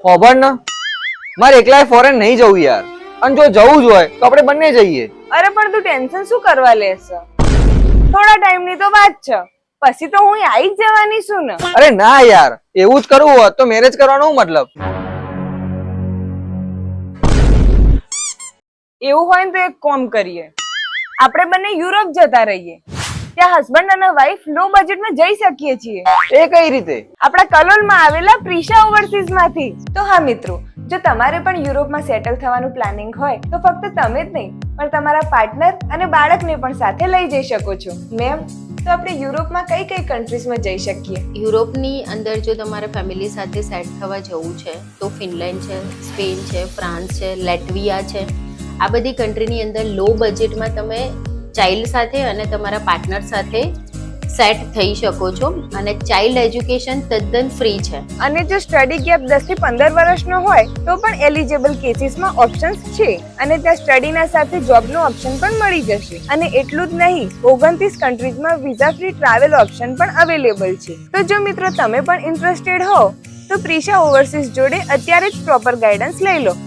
ખબર ને, મારે એકલા ફોરેન નહીં જવું યાર. અને જો જવું જ હોય તો આપણે બંને જઈએ. અરે પણ તું ટેન્શન શું કરવા લેશે? થોડા ટાઈમની તો વાત છે, પછી તો હું આવી જ જવાની છું ને. અરે ના યાર, એવું જ કરવું હોત તો મેરેજ કરવાનો શું મતલબ? એવું હોય ને તો એક કામ કરીએ, આપણે બંને યુરોપ જતા રહીએ. ત્યાં હસબન્ડ અને વાઈફ લો બજેટમાં જઈ શકીએ છીએ. એ કઈ રીતે? આપણા કલોલમાં આવેલા પ્રિશા ઓવરસીઝ માંથી. તો હા મિત્રો, જો તમારે પણ યુરોપમાં સેટલ થવાનું પ્લાનિંગ હોય તો ફક્ત તમે જ નહીં પણ તમારા પાર્ટનર અને બાળકને પણ સાથે લઈ જઈ શકો છો. મેમ, તો આપણે યુરોપમાં કઈ કઈ કન્ટ્રીઝમાં જઈ શકીએ? યુરોપની અંદર જો તમારે ફેમિલી સાથે સેટ થવા જવું છે તો ફિનલેન્ડ છે, સ્પેન છે, ફ્રાન્સ છે, લેટવિયા છે. આ બધી કન્ટ્રીની અંદર લો બજેટમાં તમે ચાઇલ્ડ સાથે અને તમારા પાર્ટનર સાથે સેટ થઈ શકો છો અને ચાઇલ્ડ એજ્યુકેશન તદ્દન ફ્રી છે. અને જો સ્ટડી ગેપ 10 થી 15 વર્ષનો હોય તો પણ એલિજિબલ કેસીસમાં ઓપ્શન્સ છે અને ત્યાં સ્ટડીના સાથે જોબનો ઓપ્શન પણ મળી જશે. અને એટલું જ નહીં, 29 કન્ટ્રીઝમાં વિઝા ફ્રી ટ્રાવેલ ઓપ્શન પણ અવેલેબલ છે. તો જો મિત્રો તમે પણ ઇન્ટરેસ્ટેડ હો તો પ્રિશા ઓવરસીઝ જોડે અત્યારે જ પ્રોપર ગાઈડન્સ લઈ લો.